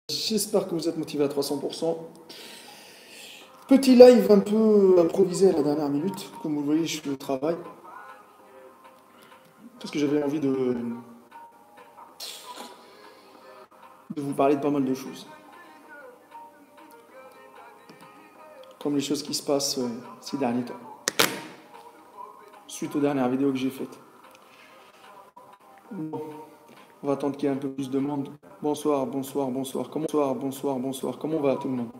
J'espère que vous êtes motivé à 300%. Petit live un peu improvisé à la dernière minute. Comme vous le voyez, je suis au travail. Parce que j'avais envie de vous parler de pas mal de choses. Comme les choses qui se passent ces derniers temps. Suite aux dernières vidéos que j'ai faites. Bon, on va attendre qu'il y ait un peu plus de monde. Bonsoir, bonsoir, bonsoir. Bonsoir. Comment va tout le monde?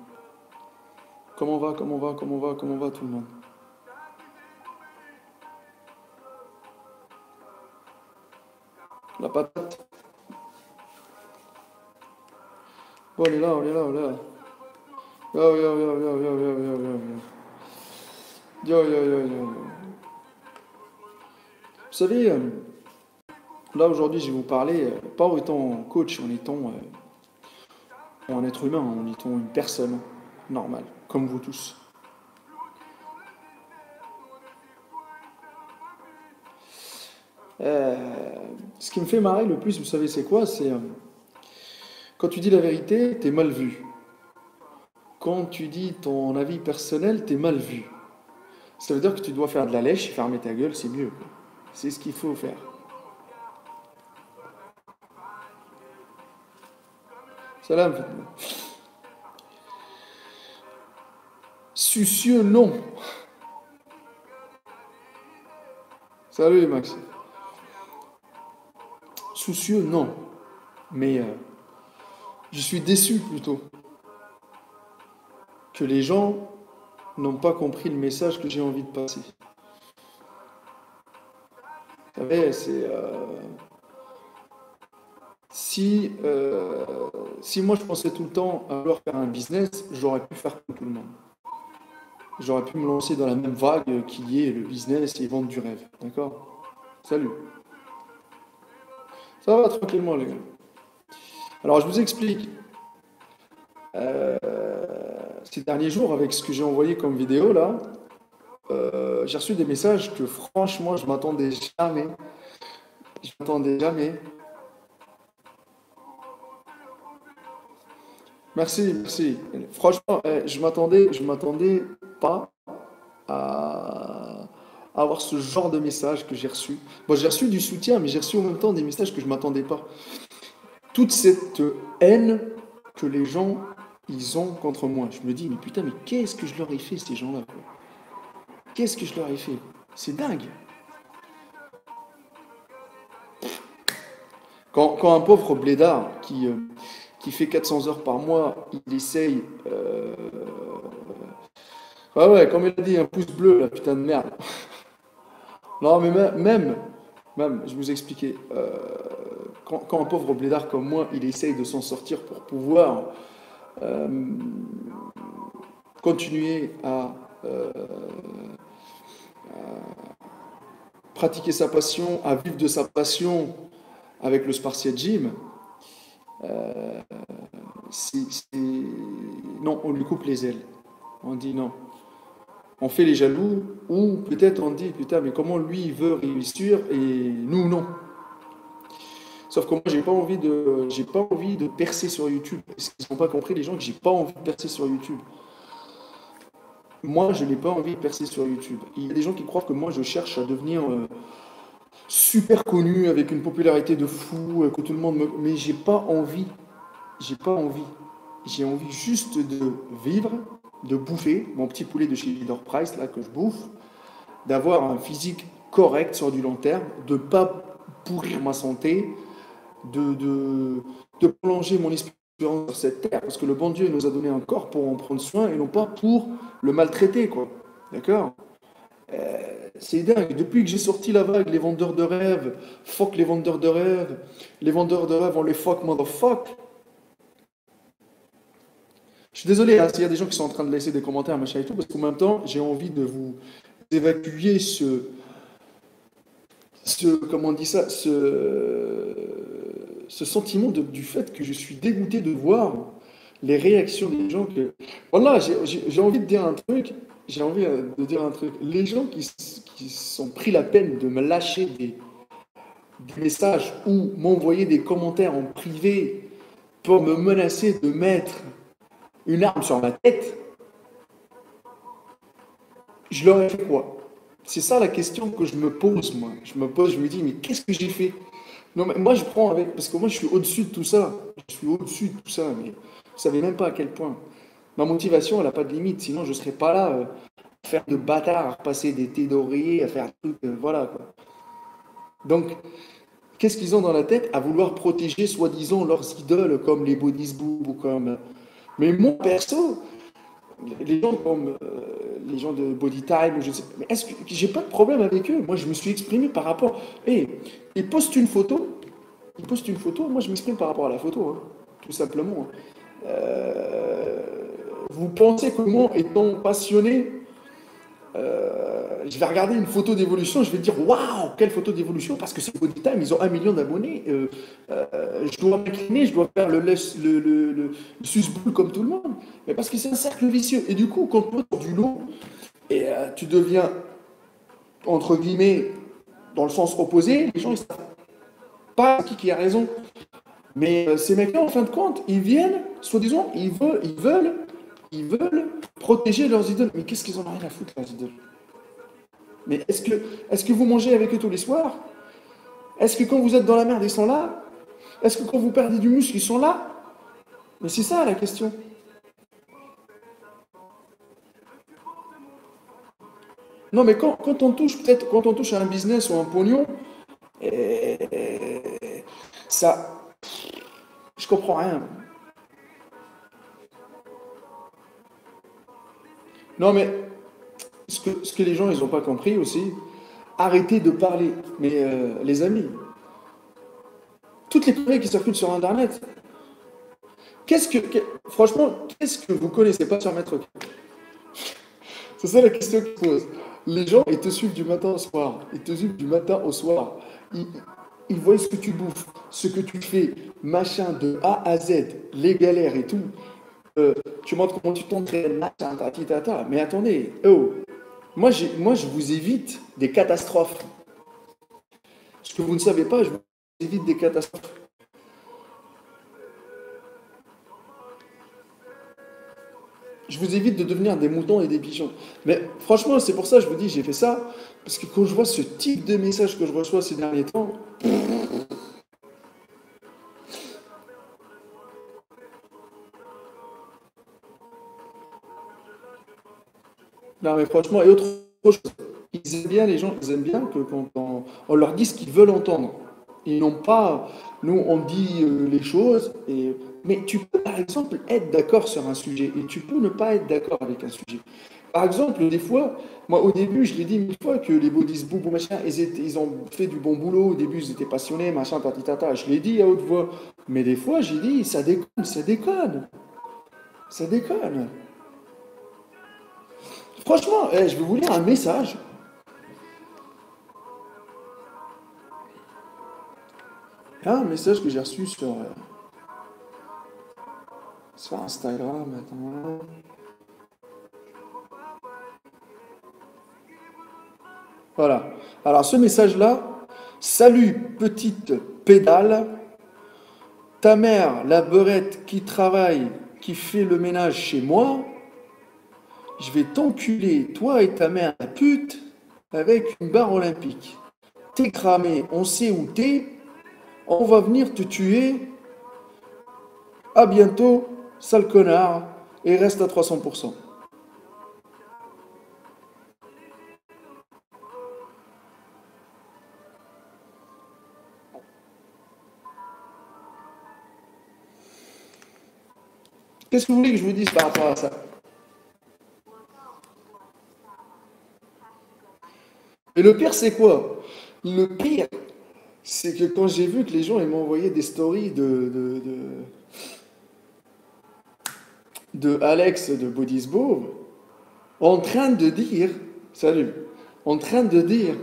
Comment va tout le monde? La patate. Bon, on est là. Yo, yo, yo, yo, yo, yo, yo, yo. Yo, yo, yo, yo, yo. Vous savez, là aujourd'hui, je vais vous parler, pas en étant coach, en étant un être humain, en étant une personne normale, comme vous tous. Ce qui me fait marrer le plus, vous savez, c'est quoi? C'est quand tu dis la vérité, t'es mal vu. Quand tu dis ton avis personnel, t'es mal vu. Ça veut dire que tu dois faire de la lèche, fermer ta gueule, c'est mieux. C'est ce qu'il faut faire. Salam. Soucieux, non. Salut Max. Soucieux, non. Mais je suis déçu plutôt que les gens n'ont pas compris le message que j'ai envie de passer. Vous savez, c'est si moi je pensais tout le temps à vouloir faire un business, j'aurais pu faire comme tout le monde. J'aurais pu me lancer dans la même vague qui est le business et vendre du rêve. D'accord? Salut. Ça va tranquillement les gars. Alors je vous explique. Euh, Ces derniers jours, avec ce que j'ai envoyé comme vidéo là, j'ai reçu des messages que franchement je m'attendais jamais. Je m'attendais jamais. Merci, merci. Franchement, je m'attendais pas à avoir ce genre de message que j'ai reçu. Bon, j'ai reçu du soutien, mais j'ai reçu en même temps des messages que je m'attendais pas. Toute cette haine que les gens ils ont contre moi. Je me dis, mais putain, mais qu'est-ce que je leur ai fait ces gens-là, quoi? Qu'est-ce que je leur ai fait? C'est dingue. Quand un pauvre blédard qui fait 400 heures par mois, il essaye. Ouais, ouais, comme il a dit, un pouce bleu, la putain de merde. Non, mais même, je vous expliquais, quand un pauvre blédard comme moi, il essaye de s'en sortir pour pouvoir euh, continuer à pratiquer sa passion, à vivre de sa passion avec le Spartiate Gym, non, on lui coupe les ailes. On dit non. On fait les jaloux, ou peut-être on dit, putain, mais comment lui il veut réussir et nous non. Sauf que moi j'ai pas envie de percer sur YouTube. Parce qu'ils n'ont pas compris les gens que j'ai pas envie de percer sur YouTube. Moi je n'ai pas envie de percer sur YouTube. Il y a des gens qui croient que moi je cherche à devenir super connu avec une popularité de fou, que tout le monde me. Mais j'ai pas envie. J'ai pas envie. J'ai envie juste de vivre, de bouffer mon petit poulet de chez Leader Price là que je bouffe, d'avoir un physique correct sur du long terme, de ne pas pourrir ma santé, de prolonger mon espérance sur cette terre, parce que le bon Dieu nous a donné un corps pour en prendre soin et non pas pour le maltraiter, quoi. D'accord? C'est dingue. Depuis que j'ai sorti la vague, les vendeurs de rêves, fuck les vendeurs de rêves, on les fuck, motherfuck. Je suis désolé hein, s'il y a des gens qui sont en train de laisser des commentaires, machin et tout, parce qu'en même temps, j'ai envie de vous évacuer comment on dit ça, ce sentiment du fait que je suis dégoûté de voir les réactions des gens que. Voilà, j'ai envie de dire un truc. J'ai envie de dire un truc. Les gens qui sont pris la peine de me lâcher des messages ou m'envoyer des commentaires en privé pour me menacer de mettre une arme sur ma tête, je leur ai fait quoi? C'est ça la question que je me pose, moi. Je me pose, je me dis, mais qu'est-ce que j'ai fait? Non, mais moi, je prends avec. Parce que moi, je suis au-dessus de tout ça. Je suis au-dessus de tout ça, mais vous savez même pas à quel point. Ma motivation, elle n'a pas de limite. Sinon, je ne serais pas là à faire de bâtard, à repasser des thés d'oreiller, à faire tout. Voilà, quoi. Donc, qu'est-ce qu'ils ont dans la tête? À vouloir protéger, soi-disant, leurs idoles, comme les bodhisboob ou comme. Mais moi, perso, les gens comme les gens de Bodytime, je sais pas, mais est-ce que j'ai pas de problème avec eux? Moi, je me suis exprimé par rapport. Et ils postent une photo, moi je m'exprime par rapport à la photo, hein, tout simplement, hein. Euh, Vous pensez que moi, étant passionné, je vais regarder une photo d'évolution, je vais dire waouh, quelle photo d'évolution, parce que c'est Bodytime, ils ont 1 million d'abonnés. Je dois m'incliner, je dois faire le susboule comme tout le monde. Mais parce que c'est un cercle vicieux. Et du coup, quand tu sors du lot et tu deviens, entre guillemets, dans le sens opposé, les gens ils savent pas qui a raison. Mais ces mecs-là, en fin de compte, ils viennent, soi-disant, ils veulent protéger leurs idoles. Mais qu'est-ce qu'ils en ont rien à foutre, leurs idoles? Mais est-ce que vous mangez avec eux tous les soirs? Est-ce que quand vous êtes dans la merde, ils sont là? Est-ce que quand vous perdez du muscle, ils sont là? Mais c'est ça la question. Non, mais quand on touche, peut-être, quand on touche à un business ou un pognon, ça, je comprends rien. Non, mais ce que les gens, ils n'ont pas compris aussi, arrêtez de parler. Mais les amis, toutes les conneries qui circulent sur Internet, franchement, qu'est-ce que vous connaissez pas sur Maître K? C'est ça la question qu'ils posent. Les gens, ils te suivent du matin au soir. Ils te suivent du matin au soir. Ils, ils voient ce que tu bouffes, ce que tu fais, machin, de A à Z, les galères et tout. Euh, Tu montres comment tu t'entraînes, machin, tati, tata. Mais attendez, oh, moi, je vous évite des catastrophes. Ce que vous ne savez pas, je vous évite des catastrophes. Je vous évite de devenir des moutons et des pigeons. Mais franchement, c'est pour ça que je vous dis, j'ai fait ça. Parce que quand je vois ce type de message que je reçois ces derniers temps, non mais franchement, et autre chose, ils aiment bien les gens, ils aiment bien que quand on leur dise ce qu'ils veulent entendre. Ils n'ont pas, nous on dit les choses, mais tu peux par exemple être d'accord sur un sujet et tu peux ne pas être d'accord avec un sujet. Par exemple, des fois, moi au début, je l'ai dit 1 000 fois que les bodies boubou machin, ils ont fait du bon boulot. Au début, ils étaient passionnés, machin, tati tata. Je l'ai dit à haute voix. Mais des fois, j'ai dit, ça déconne, ça déconne, ça déconne. Franchement, je vais vous lire un message. Un message que j'ai reçu sur Instagram. Attends. Voilà. Alors, ce message-là, salut petite pédale, ta mère, la beurette qui travaille, qui fait le ménage chez moi, je vais t'enculer, toi et ta mère, la pute, avec une barre olympique. T'es cramé, on sait où t'es, on va venir te tuer, à bientôt, sale connard, et reste à 300%. Qu'est-ce que vous voulez que je vous dise par rapport à ça? Et le pire, c'est quoi? Le pire, c'est que quand j'ai vu que les gens ils m'envoyaient des stories de Alex de Bodysbow en train de dire, salut, en train de dire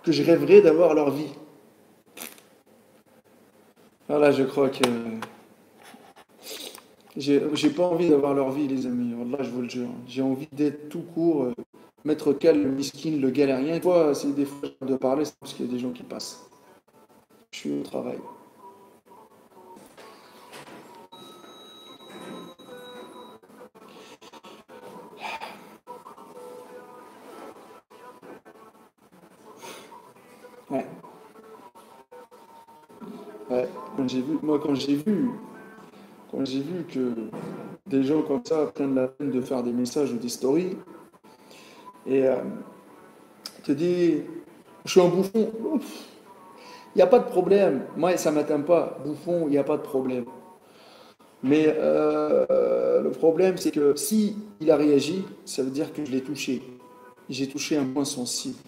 que je rêverais d'avoir leur vie. Voilà, je crois que j'ai pas envie d'avoir leur vie, les amis. Là, je vous le jure. J'ai envie d'être tout court, maître Cal, le miskin, le galérien. Des fois, c'est des fois de parler, c'est parce qu'il y a des gens qui passent. Je suis au travail. quand j'ai vu que des gens comme ça prennent la peine de faire des messages ou des stories et te disent, je suis un bouffon, il n'y a pas de problème. Moi, ça ne m'atteint pas. Bouffon, il n'y a pas de problème. Mais le problème, c'est que si il a réagi, ça veut dire que je l'ai touché. J'ai touché un point sensible,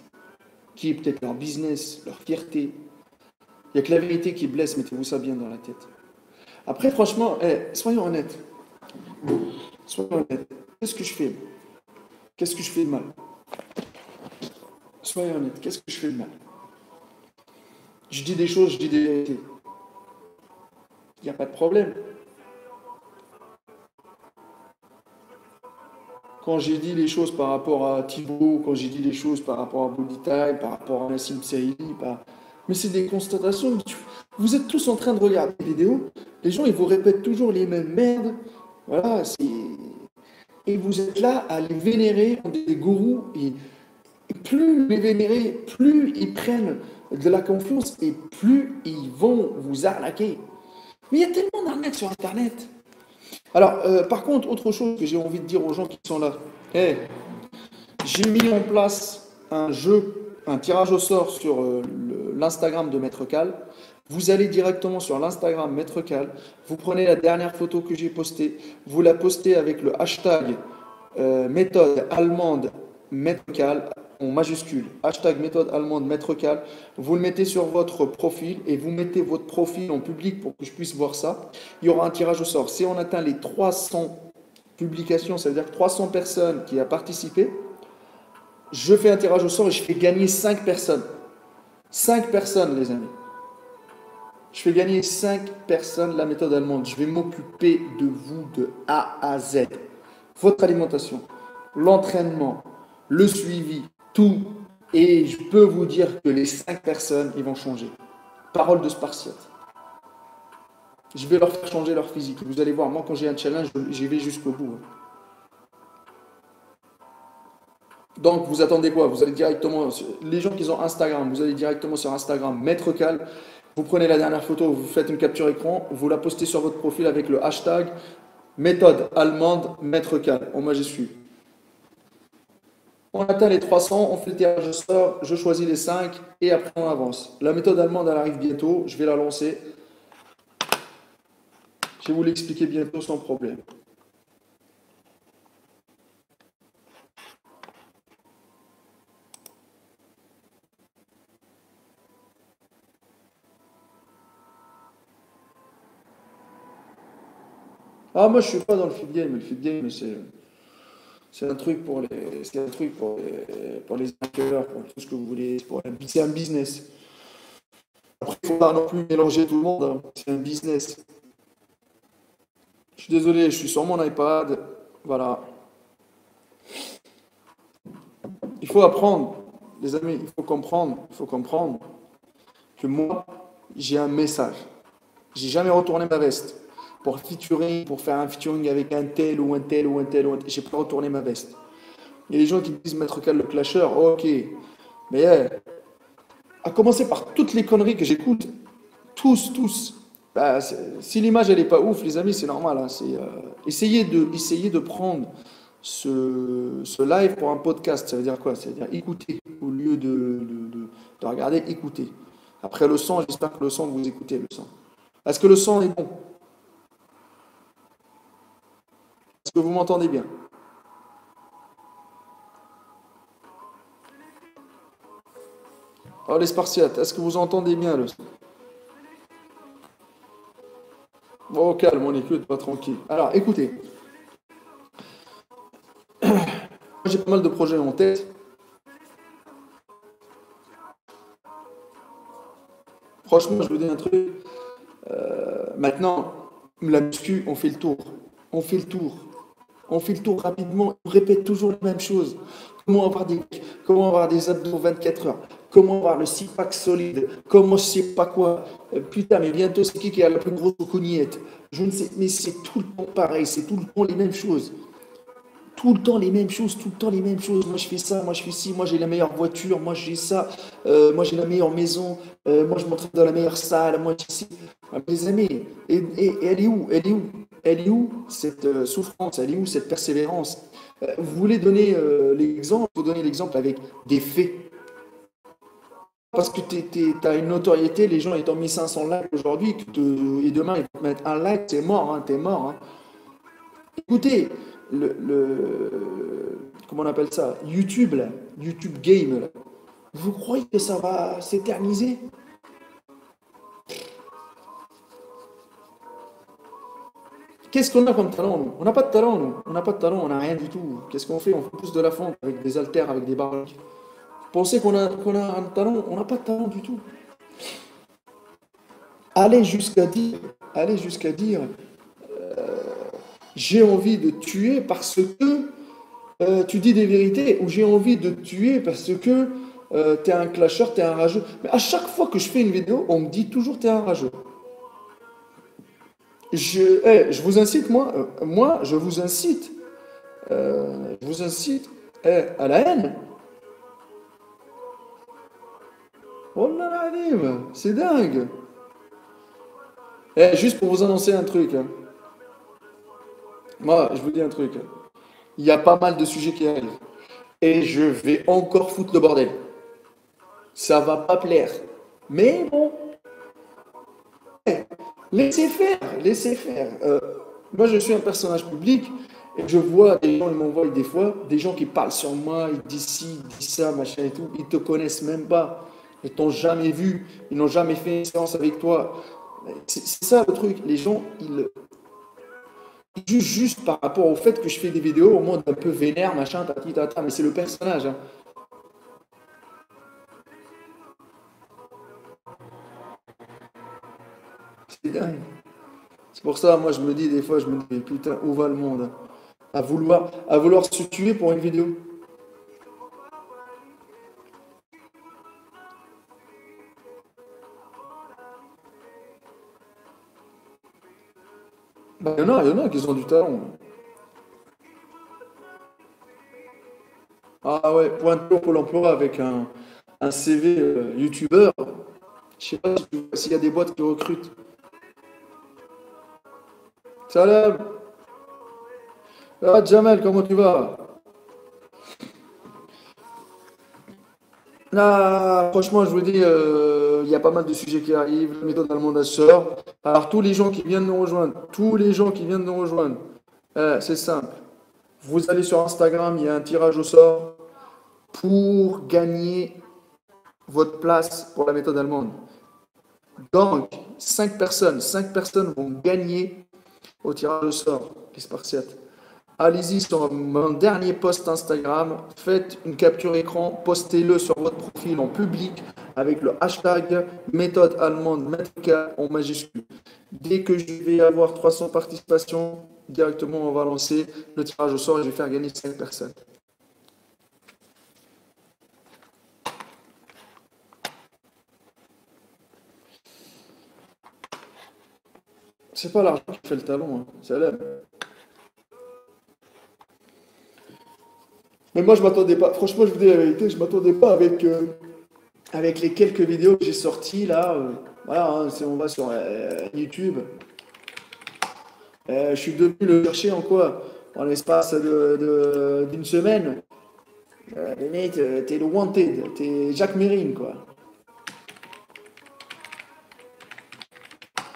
qui est peut-être leur business, leur fierté. Il n'y a que la vérité qui blesse, mettez-vous ça bien dans la tête. Après, franchement, soyons honnêtes. Soyons honnêtes. Qu'est-ce que je fais? Qu'est-ce que je fais de mal? Soyons honnêtes. Qu'est-ce que je fais de mal? Je dis des choses, je dis des vérités. Il n'y a pas de problème. Quand j'ai dit les choses par rapport à Thibaut, quand j'ai dit les choses par rapport à Bodytime, par rapport à Nassim Saïdi, mais c'est des constatations. Vous êtes tous en train de regarder les vidéos, les gens ils vous répètent toujours les mêmes merdes. Voilà, et vous êtes là à les vénérer comme des gourous. Et plus les vénérer, plus ils prennent de la confiance et plus ils vont vous arnaquer. Mais il y a tellement d'arnaques sur Internet. Alors, par contre, autre chose que j'ai envie de dire aux gens qui sont là, j'ai mis en place un jeu, un tirage au sort sur l'Instagram de Maître Cal. Vous allez directement sur l'Instagram Maître Cal, vous prenez la dernière photo que j'ai postée, vous la postez avec le hashtag méthode allemande Maître Cal en majuscule, hashtag méthode allemande Maître Cal, vous le mettez sur votre profil et vous mettez votre profil en public pour que je puisse voir ça. Il y aura un tirage au sort. Si on atteint les 300 publications, ça veut dire 300 personnes qui ont participé, je fais un tirage au sort et je fais gagner 5 personnes. 5 personnes, les amis. Je fais gagner 5 personnes la méthode allemande. Je vais m'occuper de vous de A à Z. Votre alimentation, l'entraînement, le suivi, tout. Et je peux vous dire que les 5 personnes, ils vont changer. Parole de Spartiate. Je vais leur faire changer leur physique. Vous allez voir, moi quand j'ai un challenge, j'y vais jusqu'au bout. Donc vous attendez quoi? Vous allez directement, les gens qui ont Instagram, vous allez directement sur Instagram, Maître Cal, vous prenez la dernière photo, vous faites une capture écran, vous la postez sur votre profil avec le hashtag méthode allemande Maître Cal, en majuscule. On atteint les 300, on fait le tirage au sort, je choisis les 5 et après on avance. La méthode allemande, elle arrive bientôt, je vais la lancer. Je vais vous l'expliquer bientôt sans problème. Ah, moi je suis pas dans le feed game. Le feed game, c'est un truc pour les hackers, pour tout ce que vous voulez. C'est un business. Après, il ne faut pas non plus mélanger tout le monde, hein. C'est un business. Je suis désolé, je suis sur mon iPad. Voilà. Il faut apprendre, les amis, il faut comprendre que moi, j'ai un message. J'ai jamais retourné ma veste pour faire un featuring avec un tel ou un tel ou un tel ou un tel. J'ai pas retourné ma veste. Il y a des gens qui disent Maître Cal le clasher, ok. Mais à commencer par toutes les conneries que j'écoute, tous. Bah, si l'image elle est pas ouf, les amis, c'est normal, hein. Essayez de prendre ce live pour un podcast. Ça veut dire quoi? Ça veut dire écouter au lieu de regarder, écouter. Après le son, j'espère que le son, vous écoutez le son. Est-ce que le son est bon? Est-ce que vous m'entendez bien? Oh les Spartiates, est-ce que vous entendez bien le son? Bon, calme, on écoute, pas tranquille. Alors, écoutez, j'ai pas mal de projets en tête. Franchement, je vous dis un truc. Maintenant, la muscu, on fait le tour. On fait le tour. On fait le tour rapidement. On répète toujours la même chose. Comment avoir des abdos 24 heures? Comment avoir le six-pack solide? Comment je sais pas quoi? Putain, mais bientôt, c'est qui a la plus grosse cognette? Je ne sais, mais c'est tout le temps pareil. C'est tout le temps les mêmes choses. Tout le temps les mêmes choses, tout le temps les mêmes choses. Moi je fais ça, moi je fais ci, moi j'ai la meilleure voiture, moi j'ai ça, moi j'ai la meilleure maison, moi je m'entraîne dans la meilleure salle, moi j'ai ci. Ah, mes amis, et elle est où? Elle est où? Elle est où cette souffrance? Elle est où cette persévérance? Vous voulez donner l'exemple, vous donnez l'exemple avec des faits. Parce que tu as une notoriété, les gens ils t'ont mis 500 likes aujourd'hui, et demain ils vont te mettre un like, c'est mort, hein, t'es mort, hein. Écoutez, comment on appelle ça? YouTube, là, YouTube Game, là. Vous croyez que ça va s'éterniser? Qu'est-ce qu'on a comme talent, nous? On n'a pas de talent, nous. On n'a pas de talent, on n'a rien du tout. Qu'est-ce qu'on fait? On fait plus de la fente avec des haltères, avec des barres. Vous pensez qu'on a un talent? On n'a pas de talent du tout. Aller jusqu'à dire, aller jusqu'à dire, j'ai envie de tuer parce que tu dis des vérités, ou j'ai envie de te tuer parce que t'es un clasheur, t'es un rageux. Mais à chaque fois que je fais une vidéo, on me dit toujours t'es un rageux. Je vous incite, moi, je vous incite à la haine. Oh là là, c'est dingue. Juste pour vous annoncer un truc, hein. Moi, je vous dis un truc, hein. Il y a pas mal de sujets qui arrivent. Et je vais encore foutre le bordel. Ça va pas plaire. Mais bon, laissez faire, laissez faire. Moi, je suis un personnage public et je vois des gens, ils m'envoient des fois, des gens qui parlent sur moi, ils disent ci, ils disent ça, machin et tout. Ils te connaissent même pas. Ils t'ont jamais vu. Ils n'ont jamais fait une séance avec toi. C'est ça le truc. Les gens, ils jugent juste par rapport au fait que je fais des vidéos au monde un peu vénère, machin, tati, tata. Mais c'est le personnage, hein. C'est dingue. C'est pour ça, moi, je me dis des fois, je me dis, mais putain, où va le monde, hein? À vouloir se tuer pour une vidéo. Bah, il y en a qui ont du talent. Ah ouais, pointer au Pôle emploi avec un CV youtubeur. Je sais pas s'il y a des boîtes qui recrutent. Salam! Ah, Jamel, comment tu vas? Ah, franchement, je vous dis, il y a pas mal de sujets qui arrivent. La méthode allemande, elle sort. Alors, tous les gens qui viennent nous rejoindre, tous les gens qui viennent nous rejoindre, c'est simple. Vous allez sur Instagram, il y a un tirage au sort pour gagner votre place pour la méthode allemande. Donc, 5 personnes vont gagner au tirage au sort, les Spartiates. Allez-y sur mon dernier post Instagram, faites une capture écran, postez-le sur votre profil en public avec le hashtag méthode allemande métrica en majuscule. Dès que je vais avoir 300 participations, directement on va lancer le tirage au sort et je vais faire gagner 5 personnes. C'est pas l'argent qui fait le talent, hein, c'est l'aime. Mais moi je m'attendais pas, franchement je vous dis la vérité, je m'attendais pas avec les quelques vidéos que j'ai sorties là. Voilà, hein, si on va sur YouTube, je suis devenu le chercher en quoi? En l'espace d'une semaine. Limite, t'es le wanted, t'es Jacques Mérine, quoi.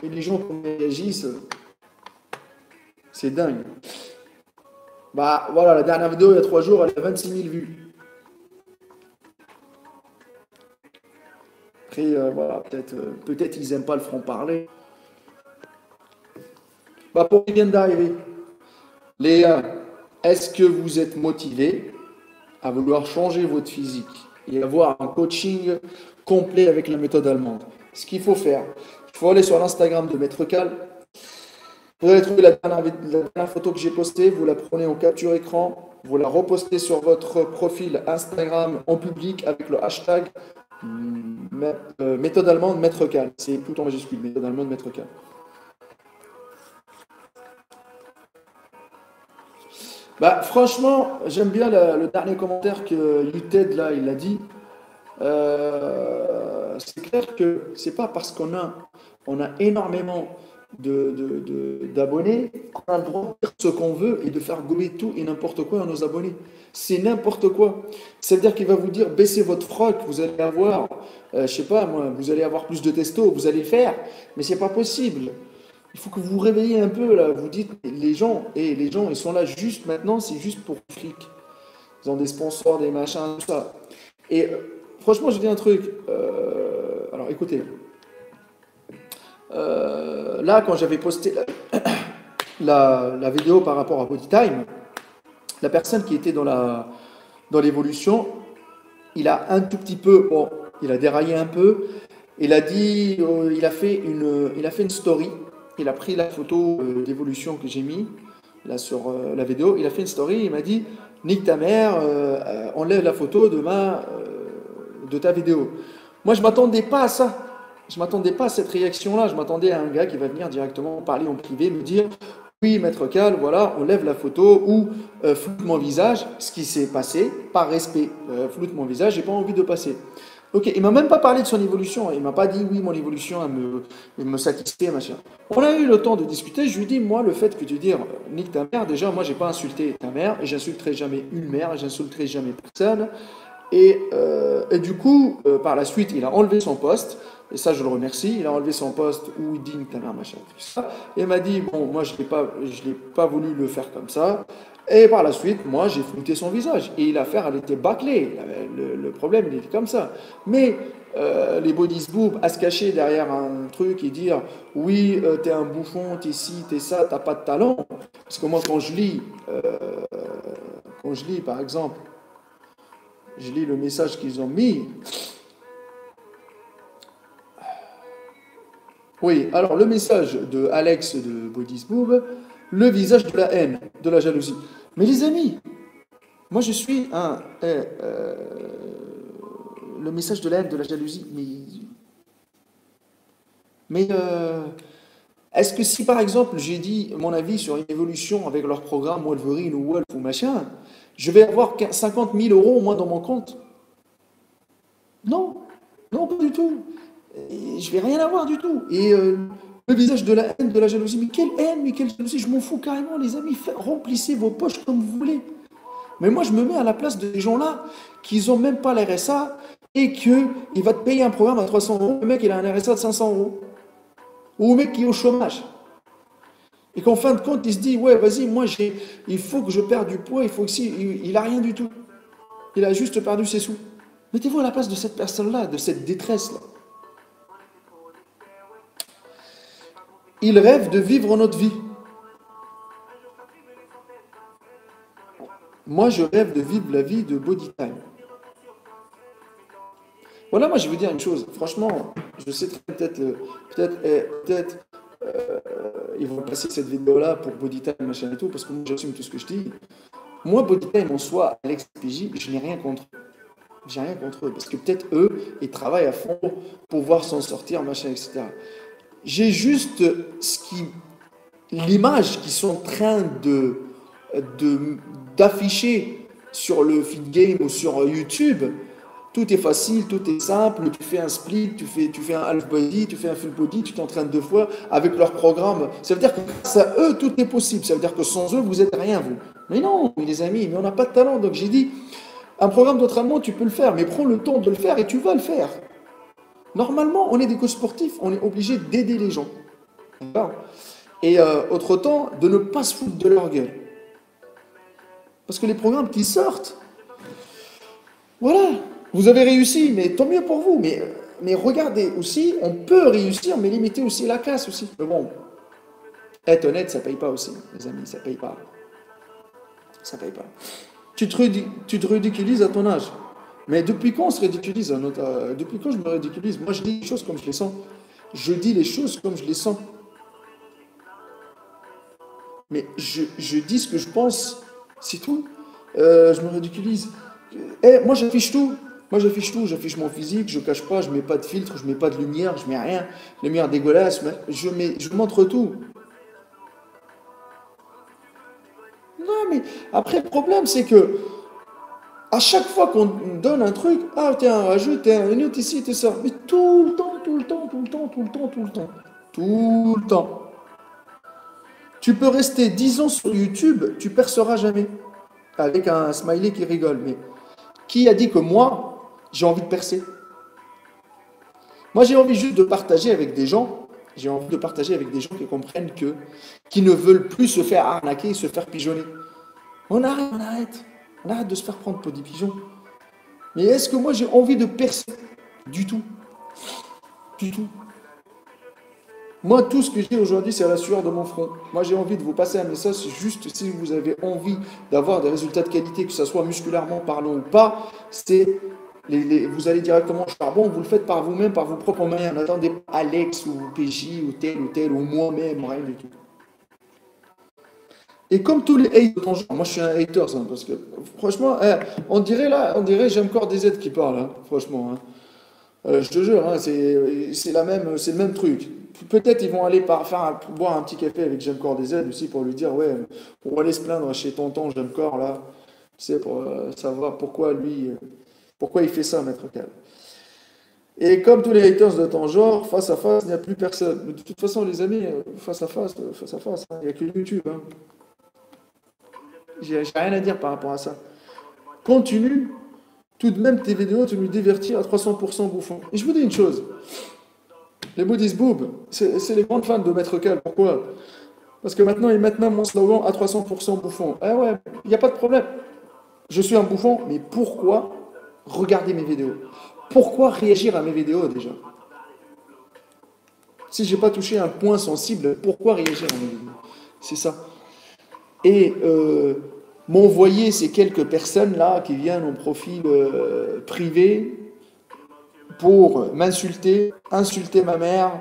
Et les gens qui réagissent, c'est dingue. Bah voilà, la dernière vidéo il y a 3 jours, elle a 26 000 vues. Après, voilà, peut-être ils aiment pas le franc-parler. Bah pour qui viennent d'arriver. Léa, est-ce que vous êtes motivé à vouloir changer votre physique et avoir un coaching complet avec la méthode allemande? Ce qu'il faut faire, il faut aller sur l'Instagram de Maître Cal. Vous allez trouver la dernière photo que j'ai postée, vous la prenez en capture écran, vous la repostez sur votre profil Instagram en public avec le hashtag méthode allemande Maître Cal. C'est tout en majuscule, méthode allemande Maître Cal. Bah, franchement, j'aime bien le dernier commentaire que UTED, là, il a dit. C'est clair que c'est pas parce on a énormément d'abonnés qu'on a le droit de dire ce qu'on veut et de faire gober tout et n'importe quoi à nos abonnés. C'est n'importe quoi. Ça veut dire qu'il va vous dire baissez votre froc, vous allez avoir, je sais pas moi, vous allez avoir plus de testo, vous allez le faire, mais c'est pas possible. Il faut que vous vous réveillez un peu là. Vous dites les gens ils sont là juste maintenant, c'est juste pour le fric. Ils ont des sponsors, des machins, tout ça. Et franchement, je dis un truc. Alors écoutez, là, quand j'avais posté la vidéo par rapport à Bodytime, la personne qui était dans l'évolution, il a un tout petit peu, bon, il a déraillé un peu. Il a dit, il a fait une story. Il a pris la photo d'évolution que j'ai mis là sur la vidéo. Il a fait une story. Il m'a dit, nique ta mère, enlève la photo de ta vidéo. Moi, je m'attendais pas à ça. Je m'attendais pas à cette réaction-là. Je m'attendais à un gars qui va venir directement parler en privé, me dire, oui, maître Cal, voilà, on lève la photo ou floute mon visage, ce qui s'est passé, par respect, floute mon visage, j'ai pas envie de passer. Ok, il m'a même pas parlé de son évolution, il m'a pas dit oui, mon évolution elle me satisfait, machin. On a eu le temps de discuter, je lui dis, moi, le fait que tu dis nique ta mère, déjà, moi, j'ai pas insulté ta mère, et j'insulterai jamais une mère, et j'insulterai jamais personne. Et du coup, par la suite, il a enlevé son poste, et ça je le remercie, il a enlevé son poste où il dit ta mère, machin, tout ça, et il m'a dit, bon, moi je l'ai pas voulu le faire comme ça, et par la suite, moi j'ai flouté son visage, et l'affaire elle était bâclée, le problème il était comme ça. Mais les bodies boob à se cacher derrière un truc et dire, oui, t'es un bouffon, t'es ci, t'es ça, t'as pas de talent, parce que moi quand je lis par exemple, je lis le message qu'ils ont mis. Oui, alors le message de Alex de Bodysboob, le visage de la haine, de la jalousie. Mais les amis, moi je suis le message de la haine, de la jalousie. Mais est-ce que si par exemple j'ai dit mon avis sur une évolution avec leur programme Wolverine ou Wolf ou machin, je vais avoir 50 000 euros au moins dans mon compte? Non, non, pas du tout. Et je vais rien avoir du tout. Et le visage de la haine, de la jalousie, mais quelle haine, mais quelle jalousie, je m'en fous carrément, les amis, remplissez vos poches comme vous voulez. Mais moi, je me mets à la place de ces gens-là qui n'ont même pas l'RSA et qu'il va te payer un programme à 300 euros, le mec, il a un RSA de 500 euros. Ou le mec qui est au chômage. Et qu'en fin de compte, il se dit, ouais, vas-y, il faut que je perde du poids, il faut que si, il a rien du tout. Il a juste perdu ses sous. Mettez-vous à la place de cette personne-là, de cette détresse-là. Il rêve de vivre notre vie. Moi, je rêve de vivre la vie de Bodytime. Voilà, moi, je vais vous dire une chose. Franchement, je sais peut-être, ils vont passer cette vidéo-là pour Bodytime, machin et tout, parce que moi, j'assume tout ce que je dis. Moi, Bodytime en soi, Alex PJ, je n'ai rien contre eux. J'ai rien contre eux, parce que peut-être eux, ils travaillent à fond pour pouvoir s'en sortir, machin, etc. J'ai juste l'image qu'ils sont en train d'afficher sur le feed game ou sur YouTube. Tout est facile, tout est simple, tu fais un split, tu fais un half body, tu fais un full body, tu t'entraînes 2 fois avec leur programme. Ça veut dire que grâce à eux, tout est possible. Ça veut dire que sans eux, vous n'êtes rien, vous. Mais non, les amis, mais on n'a pas de talent. Donc j'ai dit, un programme d'entraînement, tu peux le faire, mais prends le temps de le faire et tu vas le faire. Normalement, on est des coachs sportifs, on est obligé d'aider les gens. D'accord. Et autre temps, de ne pas se foutre de leur gueule. Parce que les programmes qui sortent, voilà, vous avez réussi, mais tant mieux pour vous. Mais regardez aussi, on peut réussir, mais limiter aussi la casse aussi. Mais bon, être honnête, ça paye pas aussi, les amis, ça paye pas. Ça paye pas. Tu te ridiculises à ton âge. Mais depuis quand on se ridiculise depuis quand je me ridiculise? Moi, je dis les choses comme je les sens. Je dis les choses comme je les sens. Mais je dis ce que je pense, c'est tout. Je me ridiculise. Moi, j'affiche tout. Moi, j'affiche tout. J'affiche mon physique, je cache pas, je mets pas de filtre, je mets pas de lumière, je mets rien. Lumière dégueulasse, je montre tout. Non, mais après, le problème, c'est que à chaque fois qu'on donne un truc, ah, t'es un rageux, t'es un autre ici, t'es ça. Mais tout le temps, tout le temps, tout le temps, tout le temps, tout le temps. Tout le temps. Tu peux rester 10 ans sur YouTube, tu perceras jamais. Avec un smiley qui rigole. Mais qui a dit que moi, j'ai envie de percer? Moi, j'ai envie juste de partager avec des gens. J'ai envie de partager avec des gens qui comprennent que, qui ne veulent plus se faire arnaquer et se faire pigeonner. On arrête, on arrête. On arrête de se faire prendre pour des pigeons. Mais est-ce que moi j'ai envie de percer? Du tout. Du tout. Moi, tout ce que j'ai aujourd'hui, c'est la sueur de mon front. Moi, j'ai envie de vous passer un message, c'est juste si vous avez envie d'avoir des résultats de qualité, que ce soit musculairement parlant ou pas, c'est vous allez directement au charbon, vous le faites par vous-même, par vos propres moyens. N'attendez pas Alex ou PJ ou tel ou moi-même, rien du tout. Et comme tous les haters, moi je suis un hater, hein, parce que franchement, on dirait là, on dirait j'aime encore des aides qui parlent, hein, franchement. Hein. Je te jure, hein, c'est le même truc. Peut-être ils vont aller boire un petit café avec J'aime corps des aides aussi pour lui dire ouais, on va aller se plaindre chez tonton J'aime corps là, tu sais, pour savoir pourquoi lui, pourquoi il fait ça, Maître Cal. Et comme tous les haters de ton genre, face à face, il n'y a plus personne. Mais de toute façon, les amis, face à face, hein, il n'y a que YouTube. Hein. J'ai rien à dire par rapport à ça. Continue tout de même tes vidéos, tu nous divertir à 300% bouffon. Et je vous dis une chose, les Buddhist Boob, c'est les grandes fans de Maître Cal. Pourquoi? Parce que maintenant, ils mettent même mon slogan à 300% bouffon. Ah ouais, il n'y a pas de problème. Je suis un bouffon, mais pourquoi regarder mes vidéos? Pourquoi réagir à mes vidéos déjà? Si j'ai pas touché un point sensible, pourquoi réagir à mes vidéos? C'est ça. Et m'envoyer ces quelques personnes-là qui viennent en profil privé pour m'insulter, insulter ma mère,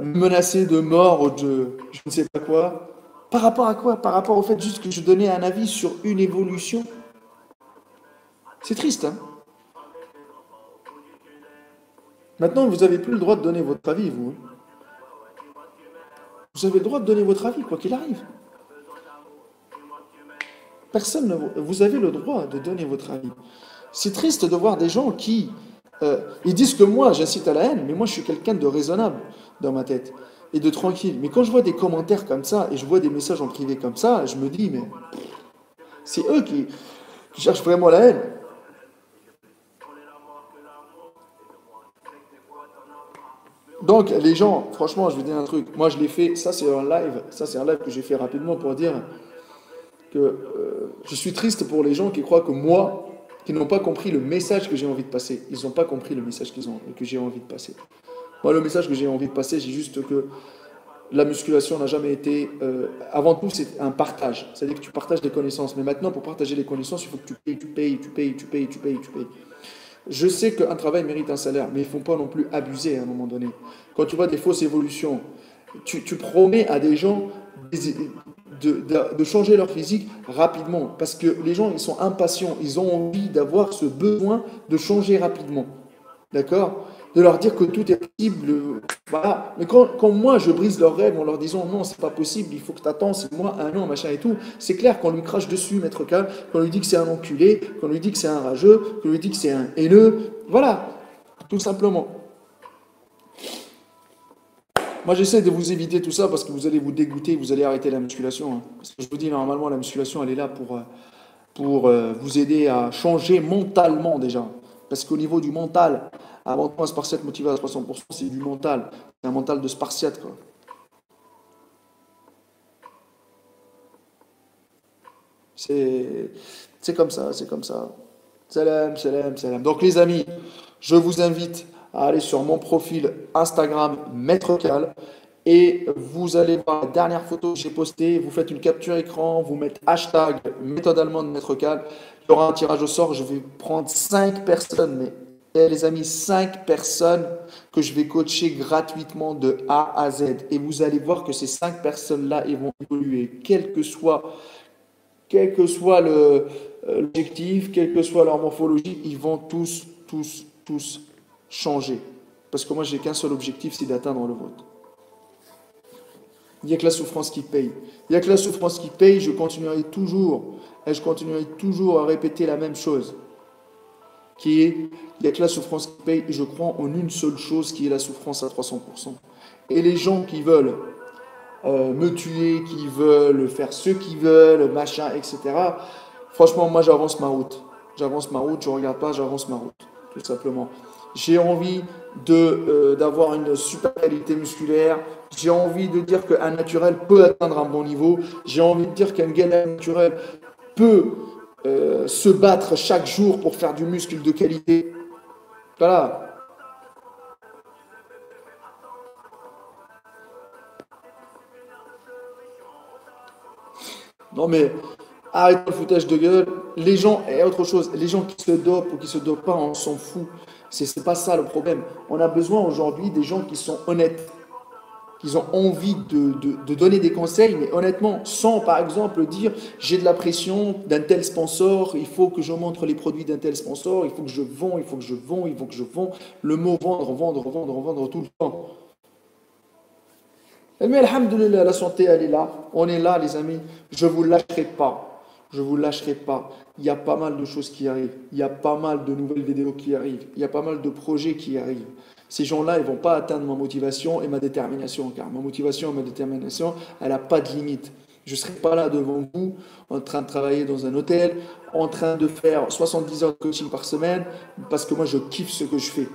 menacer de mort ou de je ne sais pas quoi. Par rapport à quoi? Par rapport au fait juste que je donnais un avis sur une évolution. C'est triste, hein? Maintenant, vous n'avez plus le droit de donner votre avis, vous. Hein. Vous avez le droit de donner votre avis, quoi qu'il arrive. Personne ne... Vous avez le droit de donner votre avis. C'est triste de voir des gens qui... ils disent que moi, j'incite à la haine, mais moi, je suis quelqu'un de raisonnable dans ma tête et de tranquille. Mais quand je vois des commentaires comme ça et je vois des messages en privé comme ça, je me dis, mais c'est eux qui cherchent vraiment la haine. Donc, les gens, franchement, je vais dire un truc. Moi, je l'ai fait, ça c'est un live, ça c'est un live que j'ai fait rapidement pour dire que je suis triste pour les gens qui croient que moi, qui n'ont pas compris le message que j'ai envie de passer. Ils n'ont pas compris le message que j'ai envie de passer. Moi, le message que j'ai envie de passer, c'est juste que la musculation n'a jamais été... avant tout, c'est un partage. C'est-à-dire que tu partages des connaissances. Mais maintenant, pour partager les connaissances, il faut que tu payes, tu payes, tu payes, tu payes, tu payes, tu payes. Je sais qu'un travail mérite un salaire, mais il ne faut pas non plus abuser à un moment donné. Quand tu vois des fausses évolutions, tu promets à des gens de changer leur physique rapidement. Parce que les gens, ils sont impatients. Ils ont envie d'avoir ce besoin de changer rapidement. D'accord? De leur dire que tout est possible. Voilà. Mais quand moi, je brise leurs rêves en leur disant non, c'est pas possible, il faut que tu attends 6 mois, un an, machin et tout, c'est clair qu'on lui crache dessus, Maître K, qu'on lui dit que c'est un enculé, qu'on lui dit que c'est un rageux, qu'on lui dit que c'est un haineux. Voilà. Tout simplement. Moi, j'essaie de vous éviter tout ça parce que vous allez vous dégoûter, vous allez arrêter la musculation. Hein. Parce que je vous dis, normalement, la musculation, elle est là pour vous aider à changer mentalement déjà. Parce qu'au niveau du mental, avant tout, un spartiate motivé à 300%, c'est du mental. C'est un mental de spartiate, quoi. C'est c'est comme ça, c'est comme ça. Salam, salam, salam. Donc les amis, je vous invite à aller sur mon profil Instagram Maître Cal et vous allez voir la dernière photo que j'ai postée, vous faites une capture écran, vous mettez hashtag méthode allemande Maître Cal, il y aura un tirage au sort, je vais prendre 5 personnes, mais les amis, 5 personnes que je vais coacher gratuitement de A à Z. Et vous allez voir que ces 5 personnes-là, ils vont évoluer, quel que soit l'objectif, quelle que soit leur morphologie, ils vont tous changer. Parce que moi, j'ai qu'un seul objectif, c'est d'atteindre le vôtre. Il n'y a que la souffrance qui paye. Il n'y a que la souffrance qui paye, je continuerai toujours, et je continuerai toujours à répéter la même chose, qui est, il n'y a que la souffrance qui paye, et je crois en une seule chose, qui est la souffrance à 300%. Et les gens qui veulent me tuer, qui veulent faire ce qu'ils veulent, machin, etc., franchement, moi, j'avance ma route. J'avance ma route, je ne regarde pas, j'avance ma route, tout simplement. J'ai envie d'avoir une super qualité musculaire. J'ai envie de dire qu'un naturel peut atteindre un bon niveau. J'ai envie de dire qu'un gars naturel peut se battre chaque jour pour faire du muscle de qualité. Voilà. Non mais arrête le foutage de gueule. Les gens, et autre chose, les gens qui se dopent ou qui se dopent pas, on s'en fout. C'est pas ça le problème. On a besoin aujourd'hui des gens qui sont honnêtes, qui ont envie de donner des conseils, mais honnêtement, sans par exemple dire j'ai de la pression d'un tel sponsor, il faut que je montre les produits d'un tel sponsor, il faut que je vends, il faut que je vends, il faut que je vends. Le mot vendre, vendre, vendre, vendre tout le temps. Mais alhamdoulilah, la santé, elle est là. On est là, les amis. Je ne vous lâcherai pas. Je ne vous lâcherai pas. Il y a pas mal de choses qui arrivent. Il y a pas mal de nouvelles vidéos qui arrivent. Il y a pas mal de projets qui arrivent. Ces gens-là, ils ne vont pas atteindre ma motivation et ma détermination. Car ma motivation et ma détermination, elle n'a pas de limite. Je ne serai pas là devant vous, en train de travailler dans un hôtel, en train de faire 70 heures de coaching par semaine, parce que moi, je kiffe ce que je fais.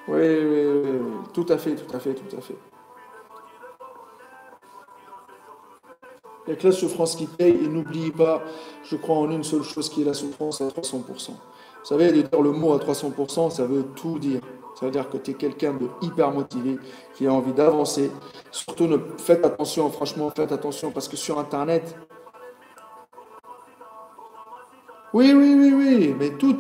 Oui, oui, oui, oui. Tout à fait, tout à fait, tout à fait. Il n'y a que la souffrance qui paye et n'oubliez pas, je crois en une seule chose qui est la souffrance à 300%. Vous savez, de dire le mot à 300%, ça veut tout dire. Ça veut dire que tu es quelqu'un de hyper motivé, qui a envie d'avancer. Surtout, faites attention, franchement, faites attention, parce que sur Internet, oui, oui, oui, oui, mais tout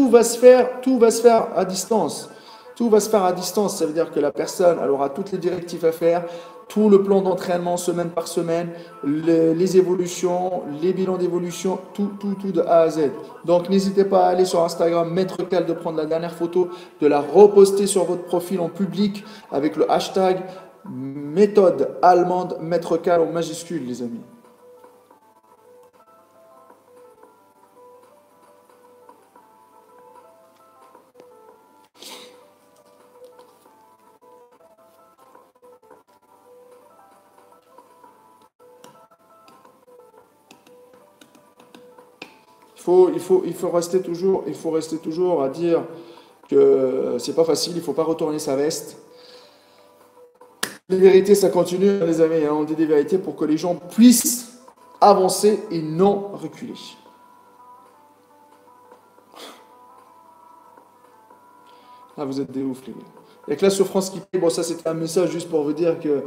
va se faire à distance. Tout va se faire à distance. Ça veut dire que la personne, elle aura toutes les directives à faire, tout le plan d'entraînement semaine par semaine, les évolutions, les bilans d'évolution, tout de A à Z. Donc n'hésitez pas à aller sur Instagram, Maître Cal, de prendre la dernière photo, de la reposter sur votre profil en public avec le hashtag méthode allemande Maître Cal en majuscule, les amis. Il faut rester toujours à dire que c'est pas facile, il faut pas retourner sa veste. Les vérités, ça continue, les amis, hein, on dit des vérités pour que les gens puissent avancer et non reculer. Ah, vous êtes des ouf, les gars. Il n'y a que la souffrance qui paye. Bon, ça, c'était un message juste pour vous dire que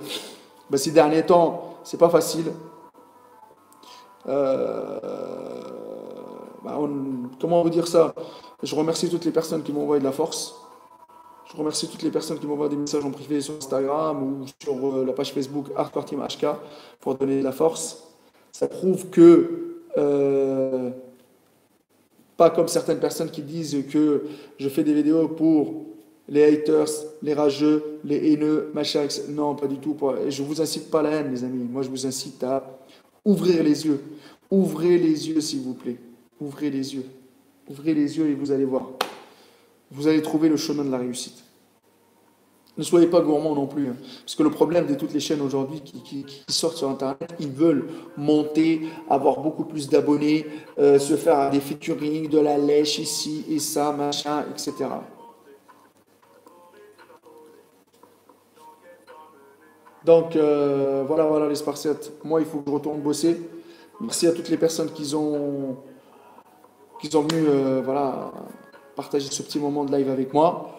bah, ces derniers temps, c'est pas facile. Comment vous dire ça? Je remercie toutes les personnes qui m'ont envoyé de la force. Je remercie toutes les personnes qui m'envoient des messages en privé sur Instagram ou sur la page Facebook Hardcore Team HK pour donner de la force. Ça prouve que, pas comme certaines personnes qui disent que je fais des vidéos pour les haters, les rageux, les haineux, machin, etc. Non, pas du tout. Je ne vous incite pas à la haine, les amis. Moi, je vous incite à ouvrir les yeux. Ouvrez les yeux, s'il vous plaît. Ouvrez les yeux. Ouvrez les yeux et vous allez voir. Vous allez trouver le chemin de la réussite. Ne soyez pas gourmands non plus, hein. Parce que le problème de toutes les chaînes aujourd'hui qui sortent sur Internet, ils veulent monter, avoir beaucoup plus d'abonnés, se faire des featuring, de la lèche ici et ça, machin, etc. Donc voilà, voilà les Spartiates. Moi, il faut que je retourne bosser. Merci à toutes les personnes qui sont venues voilà, partager ce petit moment de live avec moi.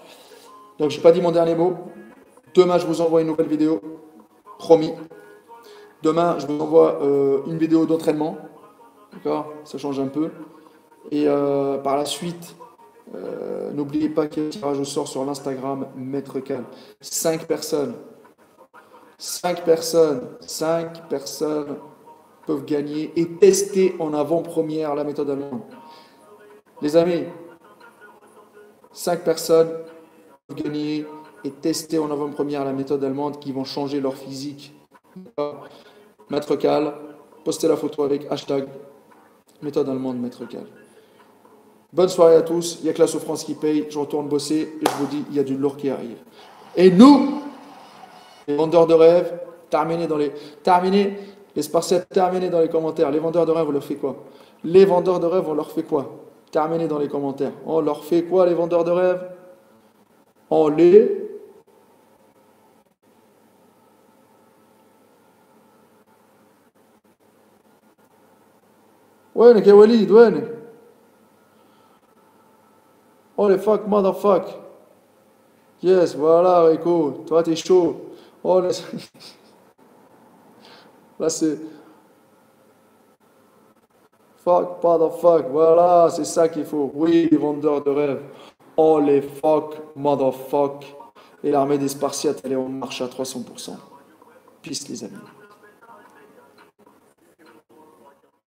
Donc, j'ai pas dit mon dernier mot. Demain, je vous envoie une nouvelle vidéo. Promis. Demain, je vous envoie une vidéo d'entraînement. D'accord? Ça change un peu. Et par la suite, n'oubliez pas qu'il y a un tirage au sort sur l'Instagram Maître Cal. 5 personnes 5 personnes peuvent gagner et tester en avant-première la méthode allemande. Les amis, 5 personnes peuvent gagner et tester en avant-première la méthode allemande qui vont changer leur physique. Maître Cal, postez la photo avec hashtag méthode allemande Maître Cal. Bonne soirée à tous, il n'y a que la souffrance qui paye, je retourne bosser et je vous dis, il y a du lourd qui arrive. Et nous, les vendeurs de rêves, terminez, les Spartiates, terminez dans les commentaires. Les vendeurs de rêves, on leur fait quoi? Les vendeurs de rêves, on leur fait quoi? Terminez dans les commentaires. On leur fait quoi, les vendeurs de rêves? On les... وينك يا وليد وينك؟ Oh les fuck, motherfuck. Yes, voilà, Rico. Toi, t'es chaud. Oh, là, là, c'est... Fuck, motherfuck. Voilà, c'est ça qu'il faut. Oui, les vendeurs de rêves. Oh les fuck, motherfuck. Et l'armée des Spartiates, elle est en marche à 300%. Peace, les amis.